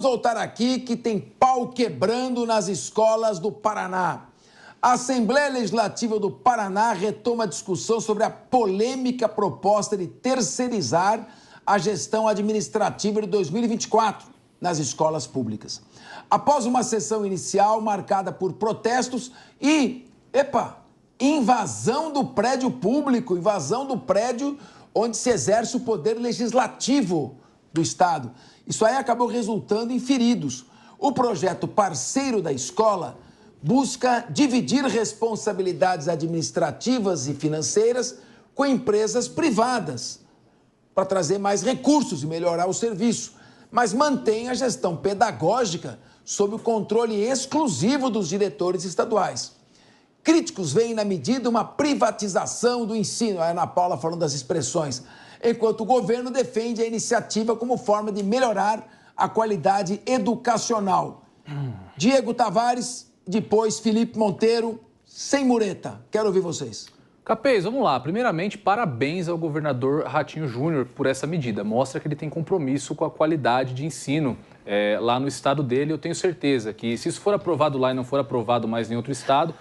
voltar aqui que tem pau quebrando nas escolas do Paraná. A Assembleia Legislativa do Paraná retoma a discussão sobre a polêmica proposta de terceirizar a gestão administrativa de 2024 nas escolas públicas. Após uma sessão inicial marcada por protestos e, invasão do prédio público, invasão do prédio onde se exerce o poder legislativo do Estado. Isso aí acabou resultando em feridos. O projeto Parceiro da Escola busca dividir responsabilidades administrativas e financeiras com empresas privadas para trazer mais recursos e melhorar o serviço, mas mantém a gestão pedagógica sob o controle exclusivo dos diretores estaduais. Críticos veem na medida uma privatização do ensino, a Ana Paula falando das expressões, enquanto o governo defende a iniciativa como forma de melhorar a qualidade educacional. Diego Tavares, depois Felipe Monteiro, sem mureta. Quero ouvir vocês. Capês, vamos lá. Primeiramente, parabéns ao governador Ratinho Júnior por essa medida. Mostra que ele tem compromisso com a qualidade de ensino lá no estado dele. Eu tenho certeza que se isso for aprovado lá e não for aprovado mais em outro estado,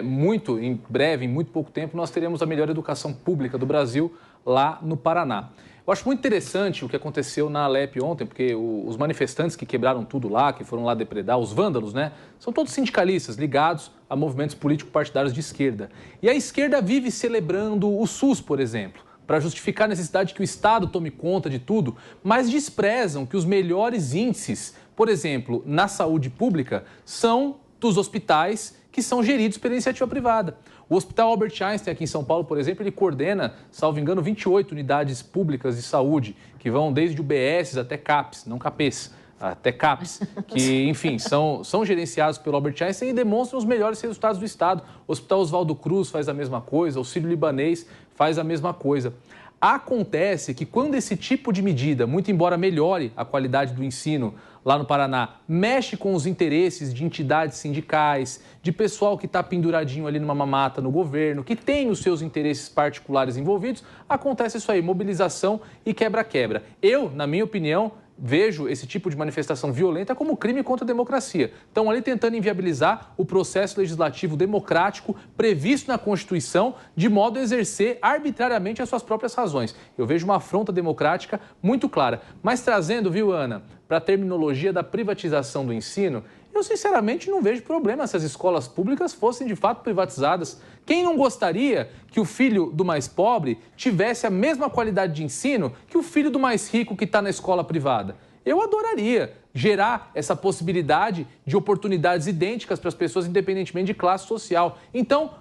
muito em breve, em muito pouco tempo, nós teremos a melhor educação pública do Brasil lá no Paraná. Eu acho muito interessante o que aconteceu na Alep ontem, porque os manifestantes que quebraram tudo lá, que foram lá depredar, os vândalos, né? São todos sindicalistas ligados a movimentos político-partidários de esquerda. E a esquerda vive celebrando o SUS, por exemplo, para justificar a necessidade de que o Estado tome conta de tudo, mas desprezam que os melhores índices, por exemplo, na saúde pública, são dos hospitais que são geridos pela iniciativa privada. O Hospital Albert Einstein, aqui em São Paulo, por exemplo, ele coordena, salvo engano, 28 unidades públicas de saúde, que vão desde UBS até CAPS, não CAPES, até CAPS, que, enfim, são gerenciados pelo Albert Einstein e demonstram os melhores resultados do Estado. O Hospital Oswaldo Cruz faz a mesma coisa, o Sírio-Libanês faz a mesma coisa. Acontece que quando esse tipo de medida, muito embora melhore a qualidade do ensino lá no Paraná, mexe com os interesses de entidades sindicais, de pessoal que está penduradinho ali numa mamata no governo, que tem os seus interesses particulares envolvidos, acontece isso aí, mobilização e quebra-quebra. Eu, na minha opinião, vejo esse tipo de manifestação violenta como crime contra a democracia. Estão ali tentando inviabilizar o processo legislativo democrático previsto na Constituição, de modo a exercer arbitrariamente as suas próprias razões. Eu vejo uma afronta democrática muito clara. Mas trazendo, viu, Ana, para a terminologia da privatização do ensino, eu sinceramente não vejo problema se as escolas públicas fossem de fato privatizadas. Quem não gostaria que o filho do mais pobre tivesse a mesma qualidade de ensino que o filho do mais rico que está na escola privada? Eu adoraria gerar essa possibilidade de oportunidades idênticas para as pessoas, independentemente de classe social. Então,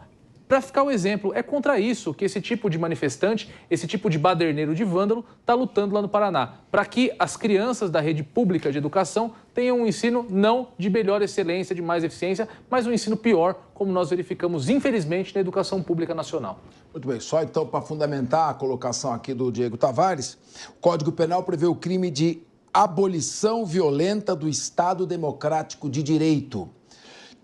para ficar o exemplo, é contra isso que esse tipo de manifestante, esse tipo de baderneiro de vândalo está lutando lá no Paraná, para que as crianças da rede pública de educação tenham um ensino não de melhor excelência, de mais eficiência, mas um ensino pior, como nós verificamos, infelizmente, na educação pública nacional. Muito bem, só então para fundamentar a colocação aqui do Diego Tavares, o Código Penal prevê o crime de abolição violenta do Estado Democrático de Direito.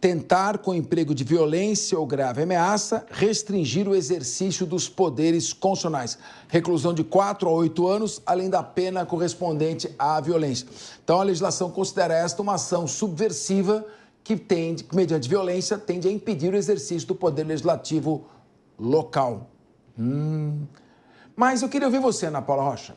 Tentar, com emprego de violência ou grave ameaça, restringir o exercício dos poderes constitucionais. Reclusão de 4 a 8 anos, além da pena correspondente à violência. Então, a legislação considera esta uma ação subversiva que tende, mediante violência, tende a impedir o exercício do poder legislativo local. Mas eu queria ouvir você, Ana Paula Rocha.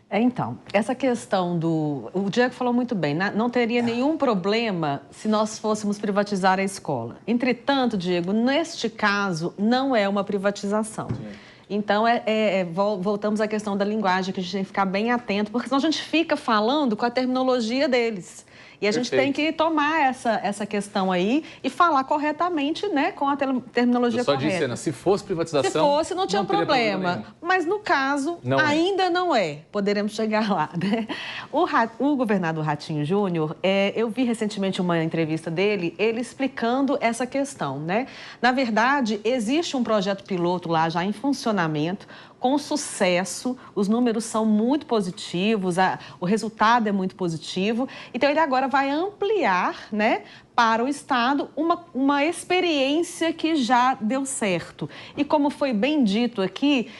Então, essa questão do... O Diego falou muito bem, não teria nenhum problema se nós fôssemos privatizar a escola. Entretanto, Diego, neste caso, não é uma privatização. Sim. Então, voltamos à questão da linguagem, que a gente tem que ficar bem atento, porque senão a gente fica falando com a terminologia deles. E a gente tem que tomar essa questão aí e falar corretamente, né, com a terminologia correta. Eu só disse, Ana, se fosse privatização... Se fosse, não tinha problema. Mas, no caso, ainda não é. Poderemos chegar lá, né? O governador Ratinho Júnior, eu vi recentemente uma entrevista dele, ele explicando essa questão, né? Na verdade, existe um projeto piloto lá já em funcionamento, com sucesso, os números são muito positivos, o resultado é muito positivo. Então, ele agora vai ampliar, né, para o Estado uma experiência que já deu certo. E como foi bem dito aqui,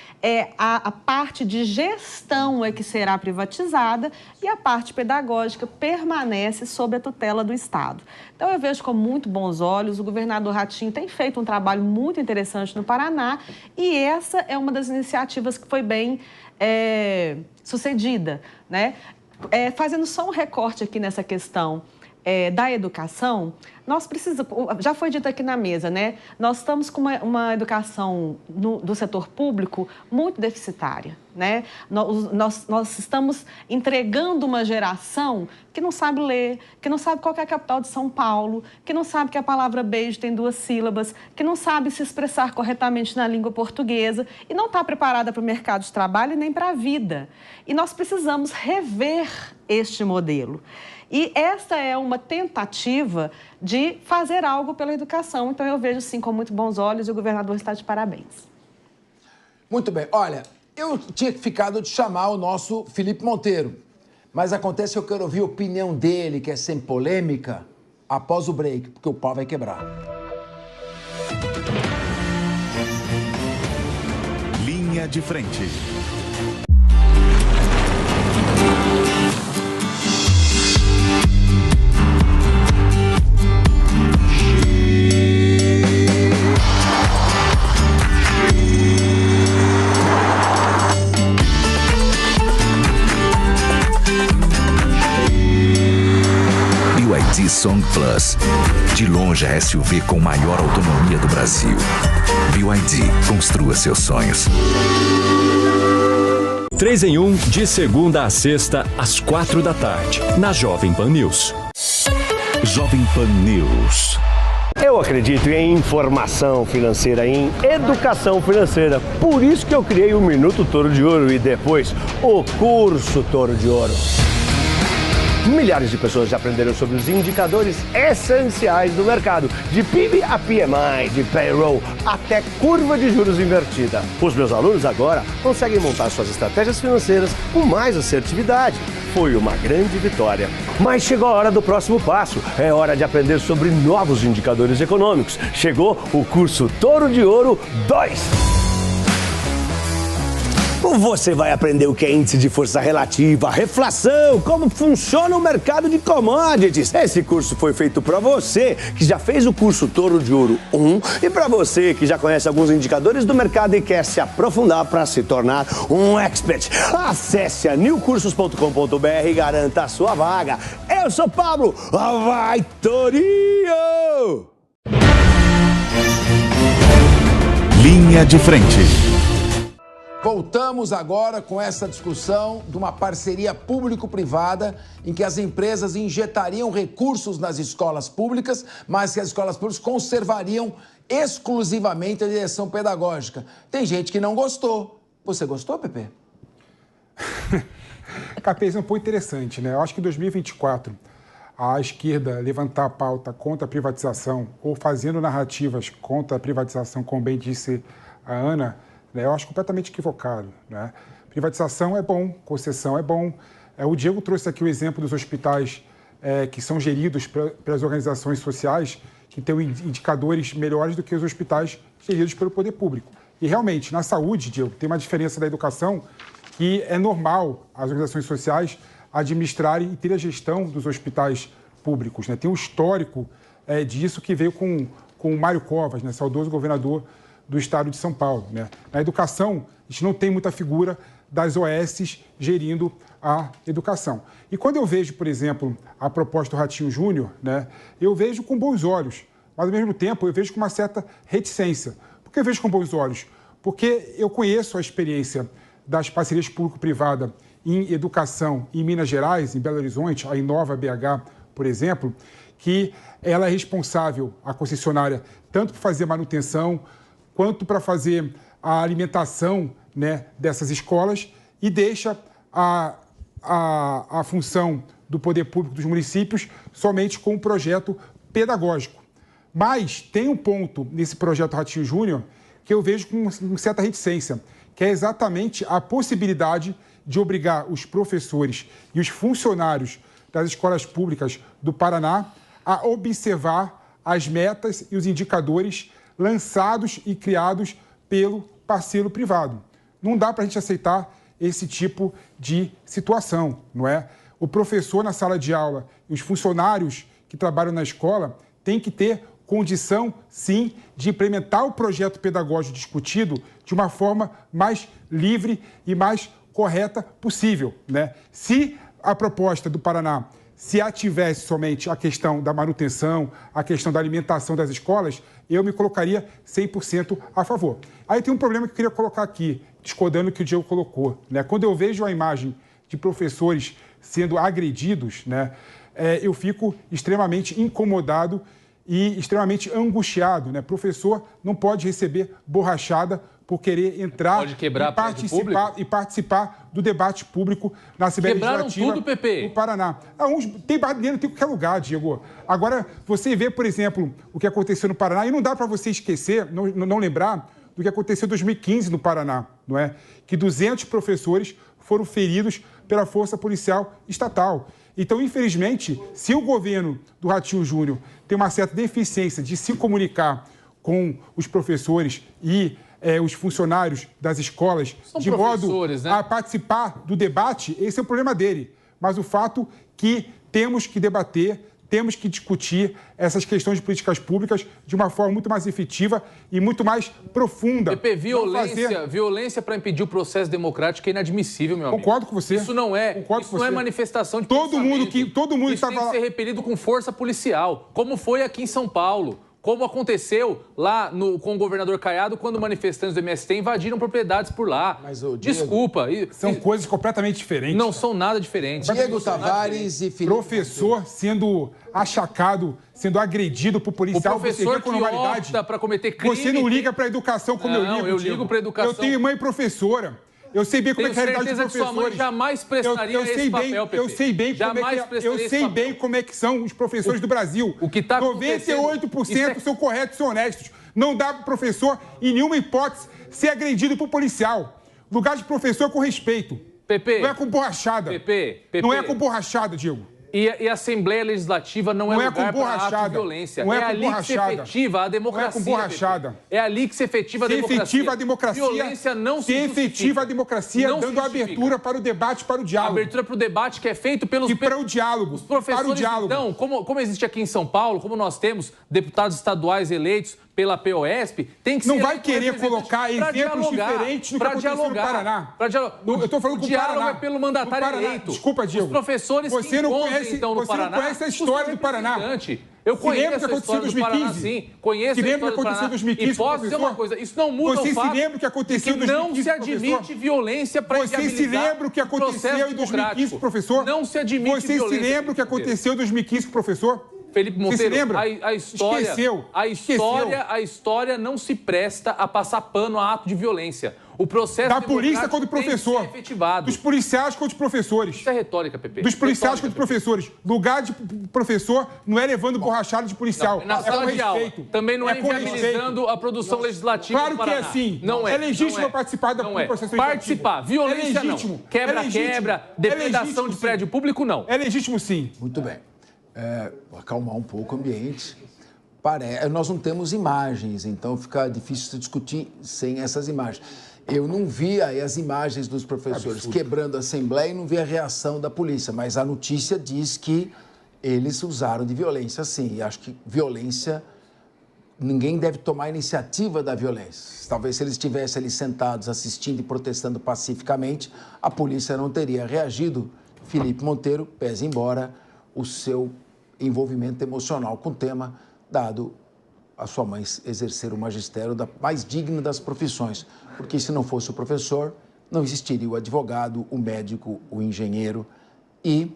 a parte de gestão é que será privatizada e a parte pedagógica permanece sob a tutela do Estado. Então, eu vejo com muito bons olhos, o governador Ratinho tem feito um trabalho muito interessante no Paraná e essa é uma das iniciativas que foi bem sucedida, né? Fazendo só um recorte aqui nessa questão da educação, nós precisamos, já foi dito aqui na mesa, né? Nós estamos com uma educação do setor público muito deficitária, né? Nós estamos entregando uma geração que não sabe ler, que não sabe qual é a capital de São Paulo, que não sabe que a palavra beijo tem 2 sílabas, que não sabe se expressar corretamente na língua portuguesa e não está preparada para o mercado de trabalho e nem para a vida. E nós precisamos rever este modelo. E esta é uma tentativa de fazer algo pela educação. Então, eu vejo, sim, com muito bons olhos e o governador está de parabéns. Muito bem. Olha, eu tinha ficado de chamar o nosso Felipe Monteiro, mas acontece que eu quero ouvir a opinião dele, que é sem polêmica, após o break, porque o pau vai quebrar. Linha de frente. BYD Song Plus. De longe a SUV com maior autonomia do Brasil. BYD, construa seus sonhos. 3 em 1, de segunda a sexta, às 4 da tarde, na Jovem Pan News. Jovem Pan News. Eu acredito em informação financeira, em educação financeira. Por isso que eu criei o Minuto Toro de Ouro e depois o Curso Toro de Ouro. Milhares de pessoas já aprenderam sobre os indicadores essenciais do mercado, de PIB a PMI, de payroll até curva de juros invertida. Os meus alunos agora conseguem montar suas estratégias financeiras com mais assertividade. Foi uma grande vitória. Mas chegou a hora do próximo passo. É hora de aprender sobre novos indicadores econômicos. Chegou o Curso Toro de Ouro 2. Você vai aprender o que é índice de força relativa, reflação, como funciona o mercado de commodities. Esse curso foi feito para você que já fez o curso Toro de Ouro 1 e para você que já conhece alguns indicadores do mercado e quer se aprofundar para se tornar um expert. Acesse a newcursos.com.br e garanta a sua vaga. Eu sou Pablo, vai Torinho! Linha de frente. Voltamos agora com essa discussão de uma parceria público-privada em que as empresas injetariam recursos nas escolas públicas, mas que as escolas públicas conservariam exclusivamente a direção pedagógica. Tem gente que não gostou. Você gostou, Pepe? Capês, é um ponto interessante, né? Eu acho que em 2024 a esquerda levantar a pauta contra a privatização ou fazendo narrativas contra a privatização, como bem disse a Ana, eu acho completamente equivocado, né? Privatização é bom, concessão é bom. O Diego trouxe aqui o exemplo dos hospitais que são geridos pelas organizações sociais, que têm indicadores melhores do que os hospitais geridos pelo poder público. E realmente, na saúde, Diego, tem uma diferença da educação que é normal as organizações sociais administrarem e ter a gestão dos hospitais públicos, né? Tem um histórico disso que veio com o Mário Covas, né, saudoso governador do estado de São Paulo, né? Na educação, a gente não tem muita figura das OS gerindo a educação. E quando eu vejo, por exemplo, a proposta do Ratinho Júnior, né, eu vejo com bons olhos, mas ao mesmo tempo eu vejo com uma certa reticência. Por que eu vejo com bons olhos? Porque eu conheço a experiência das parcerias público-privada em educação em Minas Gerais, em Belo Horizonte, a Inova BH, por exemplo, que ela é responsável, a concessionária, tanto por fazer manutenção, quanto para fazer a alimentação, né, dessas escolas e deixa a função do poder público dos municípios somente com um projeto pedagógico. Mas tem um ponto nesse projeto Ratinho Júnior que eu vejo com certa reticência, que é exatamente a possibilidade de obrigar os professores e os funcionários das escolas públicas do Paraná a observar as metas e os indicadores lançados e criados pelo parceiro privado. Não dá para a gente aceitar esse tipo de situação, não é? O professor na sala de aula e os funcionários que trabalham na escola têm que ter condição, sim, de implementar o projeto pedagógico discutido de uma forma mais livre e mais correta possível, né? Se a proposta do Paraná se ativesse somente a questão da manutenção, a questão da alimentação das escolas, eu me colocaria 100% a favor. Aí tem um problema que eu queria colocar aqui, discordando do que o Diego colocou, né? Quando eu vejo a imagem de professores sendo agredidos, né, eu fico extremamente incomodado e extremamente angustiado, né? Professor não pode receber borrachada por querer entrar e participar do debate público na Assembleia Legislativa do Paraná. Tem barulho em qualquer lugar, Diego. Agora, você vê, por exemplo, o que aconteceu no Paraná, e não dá para você esquecer, não lembrar do que aconteceu em 2015 no Paraná, não é? Que 200 professores foram feridos pela Força Policial Estatal. Então, infelizmente, se o governo do Ratinho Júnior tem uma certa deficiência de se comunicar com os professores e os funcionários das escolas de modo a participar do debate, esse é o problema dele. Mas o fato que temos que debater, temos que discutir essas questões de políticas públicas de uma forma muito mais efetiva e muito mais profunda. PP, violência para impedir o processo democrático é inadmissível, meu amigo. Concordo com você. Isso não é manifestação de todo mundo que isso tem que ser repelido com força policial, como foi aqui em São Paulo. Como aconteceu lá com o governador Caiado, quando manifestantes do MST invadiram propriedades por lá. Mas, Diego, desculpa. São coisas completamente diferentes. Não são nada diferentes. Diego Tavares e Felipe. Professor sendo achacado, sendo agredido por policial. O professor que opta para cometer crime... Você não liga para a educação como eu ligo, Não, eu ligo para a educação. Eu tenho mãe professora. Eu sei bem como é que é a realidade dos professores. Que sua mãe jamais prestaria esse papel, Pepe. Eu sei bem como é que são os professores do Brasil. O que está acontecendo... 98% são corretos e honestos. Não dá para o professor, em nenhuma hipótese, ser agredido por policial. Lugar de professor é com respeito. Pepe. Não é com borrachada. Pepe. Não é com borrachada, Diego. E a Assembleia Legislativa não é lugar para ato de violência. Não é ali que se efetiva a democracia. Não é com borrachada. É ali que se efetiva a democracia. Se efetiva a democracia. Violência não se justifica. Se efetiva a democracia, dando abertura para o debate, para o diálogo. Abertura para o debate que é feito pelos... E para o diálogo. Os professores, para o diálogo. Então, como existe aqui em São Paulo, como nós temos deputados estaduais eleitos pela POSP, tem que ser... Não vai querer colocar exemplos diferentes do que aconteceu no Paraná. Eu estou falando que o diálogo é pelo mandatário eleito. Desculpa, Diego. Os professores você não conhece, então, no Paraná... Você não conhece a história do Paraná. Eu conheço a história do Paraná, sim. Conheço a história do Paraná. E posso dizer uma coisa, isso não muda o fato de que não se admite violência para inviabilizar Você se lembra o que aconteceu em 2015, professor? Não se admite violência. Você se lembra o que aconteceu em 2015, professor? Felipe Monteiro, você se lembra? A história não se presta a passar pano a ato de violência. O processo da polícia contra o professor. Tem que ser efetivado. Dos policiais contra os professores. Isso é retórica, Pepe. Dos policiais contra os professores. Lugar de professor não é levando borrachada de policial. Não, na sala de aula. Também não é inviabilizando a produção legislativa. Claro que é assim. Não é. É legítimo participar do processo legislativo. Participar. Violência não. Quebra-quebra, depredação de prédio público não. É legítimo sim. Muito bem. Acalmar um pouco o ambiente. Nós não temos imagens, então fica difícil se discutir sem essas imagens. Eu não vi aí as imagens dos professores quebrando a Assembleia e não vi a reação da polícia, mas a notícia diz que eles usaram de violência, sim. E acho que violência, ninguém deve tomar a iniciativa da violência. Talvez se eles estivessem ali sentados assistindo e protestando pacificamente, a polícia não teria reagido. Felipe Monteiro, pese embora o seu envolvimento emocional com o tema, dado a sua mãe exercer o magistério da mais digna das profissões, porque se não fosse o professor, não existiria o advogado, o médico, o engenheiro e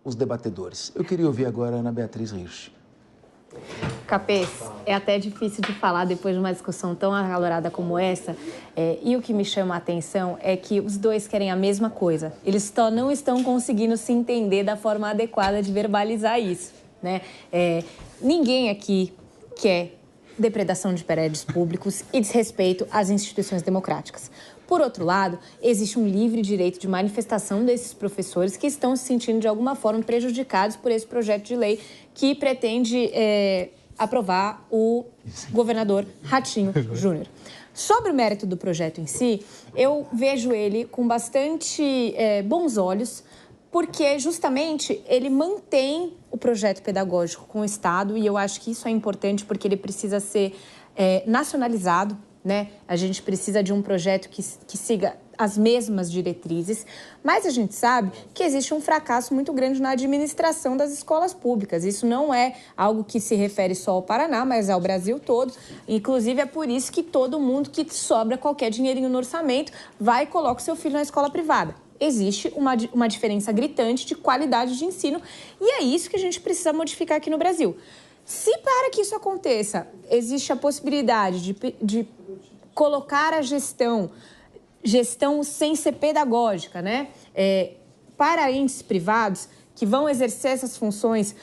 os debatedores. Eu queria ouvir agora a Ana Beatriz Rich. Capês, é até difícil de falar depois de uma discussão tão acalorada como essa, e o que me chama a atenção é que os dois querem a mesma coisa. Eles só não estão conseguindo se entender da forma adequada de verbalizar isso, né? Ninguém aqui quer depredação de prédios públicos e desrespeito às instituições democráticas. Por outro lado, existe um livre direito de manifestação desses professores que estão se sentindo, de alguma forma, prejudicados por esse projeto de lei que pretende aprovar o governador Ratinho Júnior. Sobre o mérito do projeto em si, eu vejo ele com bastante bons olhos, porque justamente ele mantém o projeto pedagógico com o Estado, e eu acho que isso é importante porque ele precisa ser nacionalizado, né? A gente precisa de um projeto que siga as mesmas diretrizes, mas a gente sabe que existe um fracasso muito grande na administração das escolas públicas. Isso não é algo que se refere só ao Paraná, mas ao Brasil todo. Inclusive, é por isso que todo mundo que sobra qualquer dinheirinho no orçamento vai e coloca o seu filho na escola privada. Existe uma diferença gritante de qualidade de ensino, e é isso que a gente precisa modificar aqui no Brasil. Se para que isso aconteça, existe a possibilidade de colocar a gestão sem ser pedagógica, né? Para entes privados que vão exercer essas funções,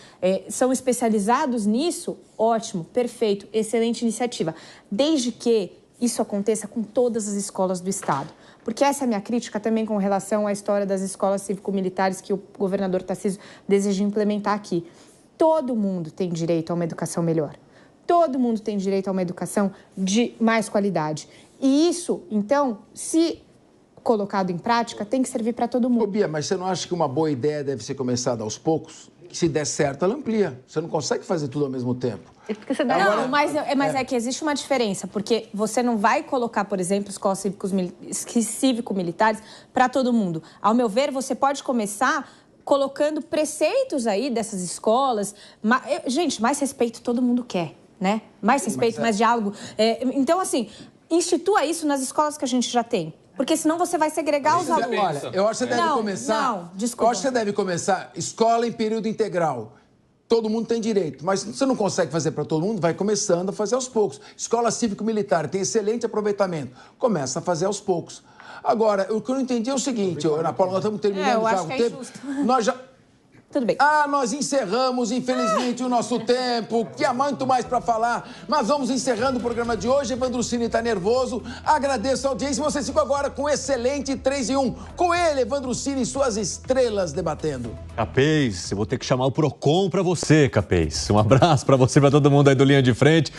são especializados nisso, ótimo, perfeito, excelente iniciativa. Desde que isso aconteça com todas as escolas do Estado. Porque essa é a minha crítica também com relação à história das escolas cívico-militares que o governador Tarcísio deseja implementar aqui. Todo mundo tem direito a uma educação melhor. Todo mundo tem direito a uma educação de mais qualidade. E isso, então, se colocado em prática, tem que servir para todo mundo. Ô, Bia, mas você não acha que uma boa ideia deve ser começada aos poucos? Que se der certo, ela amplia. Você não consegue fazer tudo ao mesmo tempo. Porque você dá... Não, mas é que existe uma diferença, porque você não vai colocar, por exemplo, escolas cívico-militares para todo mundo. Ao meu ver, você pode começar colocando preceitos aí dessas escolas. Gente, mais respeito todo mundo quer, né? Mais respeito, mais diálogo. Então, assim, institua isso nas escolas que a gente já tem. Porque senão você vai segregar os alunos. Olha, eu acho que você deve começar... Não, desculpa. Eu acho que você deve começar escola em período integral. Todo mundo tem direito, mas você não consegue fazer para todo mundo, vai começando a fazer aos poucos. Escola cívico-militar tem excelente aproveitamento. Começa a fazer aos poucos. Agora, o que eu não entendi é o seguinte, Ana Paula, nós estamos terminando já o tempo. Nós já... Tudo bem. Nós encerramos, infelizmente, o nosso tempo. Tinha muito mais para falar, mas vamos encerrando o programa de hoje. Evandro Cini está nervoso. Agradeço a audiência. Você ficou agora com o excelente 3 em 1. Com ele, Evandro Cini e suas estrelas debatendo. Capês, eu vou ter que chamar o Procon para você, Capês. Um abraço para você e para todo mundo aí do Linha de Frente.